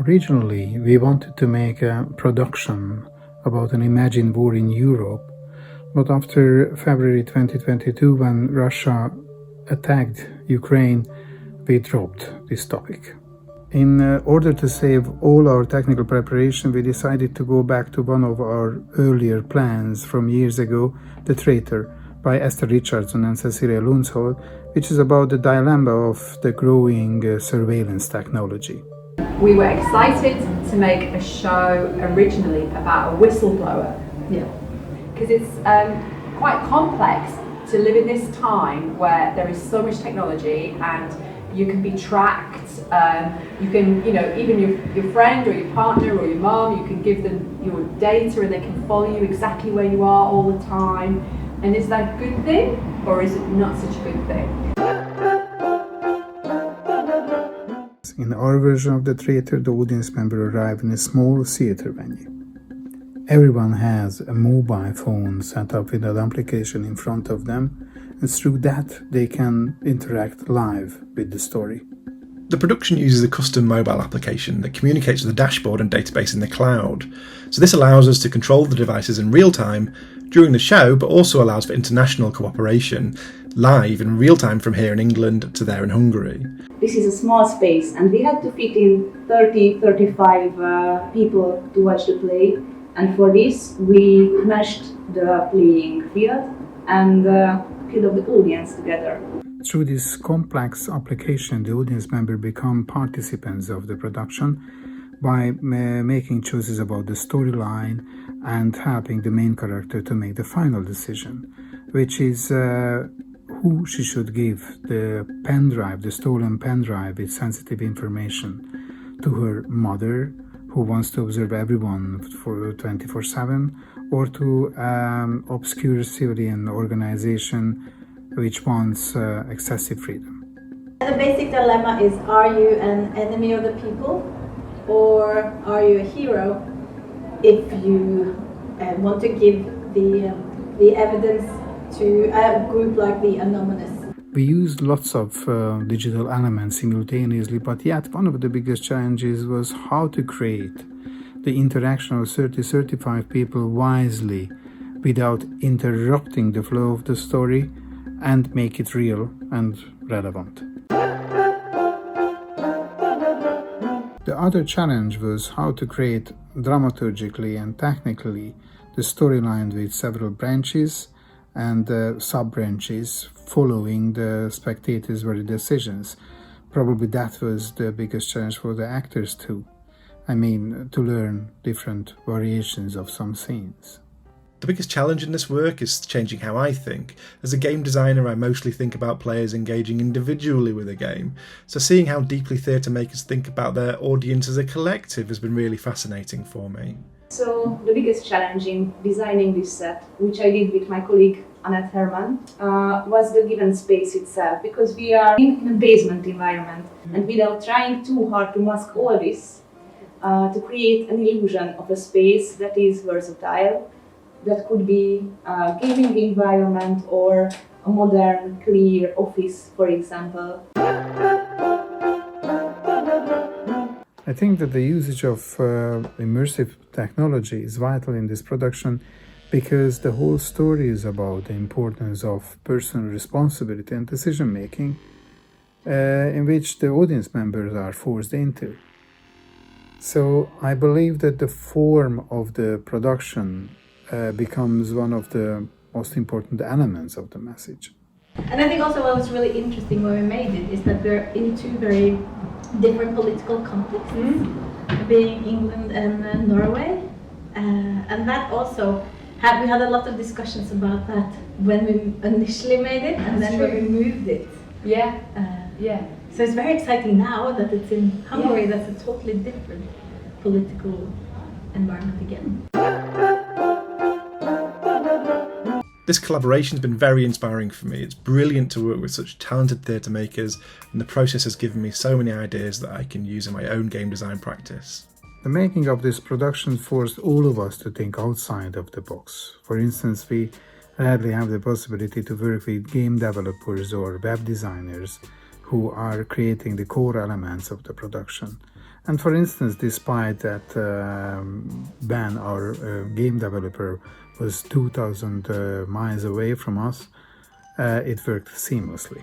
Originally, we wanted to make a production about an imagined war in Europe, but after February 2022, when Russia attacked Ukraine, we dropped this topic. In order to save all our technical preparation, we decided to go back to one of our earlier plans from years ago, The Traitor, by Esther Richardson and Cecilia Lundshol, which is about the dilemma of the growing surveillance technology. We were excited to make a show originally about a whistleblower. Yeah. Because it's quite complex to live in this time where there is so much technology and you can be tracked. You can, even your friend or your partner or your mom, you can give them your data and they can follow you exactly where you are all the time. And is that a good thing or is it not such a good thing? In our version of The Traitor, the audience member arrived in a small theater venue. Everyone has a mobile phone set up with an application in front of them, and through that they can interact live with the story. The production uses a custom mobile application that communicates with a dashboard and database in the cloud. So this allows us to control the devices in real time during the show, but also allows for international cooperation, live in real time from here in England to there in Hungary. This is a small space and we had to fit in 30-35 people to watch the play, and for this we meshed the playing field and field of the audience together. Through this complex application, the audience member become participants of the production by making choices about the storyline and helping the main character to make the final decision, which is who she should give the pen drive, the stolen pen drive with sensitive information, to her mother, who wants to observe everyone for 24/7, or to obscure civilian organization which wants excessive freedom. The basic dilemma is, are you an enemy of the people or are you a hero if you want to give the evidence to a group like the Anonymous? We used lots of digital elements simultaneously, but yet one of the biggest challenges was how to create the interaction of 30-35 people wisely without interrupting the flow of the story and make it real and relevant. The other challenge was how to create dramaturgically and technically the storyline with several branches and sub-branches following the spectators' very decisions. Probably that was the biggest challenge for the actors too. To learn different variations of some scenes. The biggest challenge in this work is changing how I think. As a game designer, I mostly think about players engaging individually with a game. So seeing how deeply theatre makers think about their audience as a collective has been really fascinating for me. So the biggest challenge in designing this set, which I did with my colleague Annette Herman, was the given space itself, because we are in a basement environment, and without trying too hard to mask all this, to create an illusion of a space that is versatile, that could be a gaming environment or a modern, clear office, for example. I think that the usage of immersive technology is vital in this production because the whole story is about the importance of personal responsibility and decision making in which the audience members are forced into. So I believe that the form of the production becomes one of the most important elements of the message. And I think also what was really interesting when we made it is that we're in two very different political contexts, being England and Norway, and that also we had a lot of discussions about that when we initially made it and then when we moved it. Yeah. So it's very exciting now that it's in Hungary. That's a totally different political environment again. This collaboration has been very inspiring for me. It's brilliant to work with such talented theatre makers, and the process has given me so many ideas that I can use in my own game design practice. The making of this production forced all of us to think outside of the box. For instance, we rarely have the possibility to work with game developers or web designers who are creating the core elements of the production. And for instance, despite that Ben, our game developer, was 2,000 miles away from us, it worked seamlessly.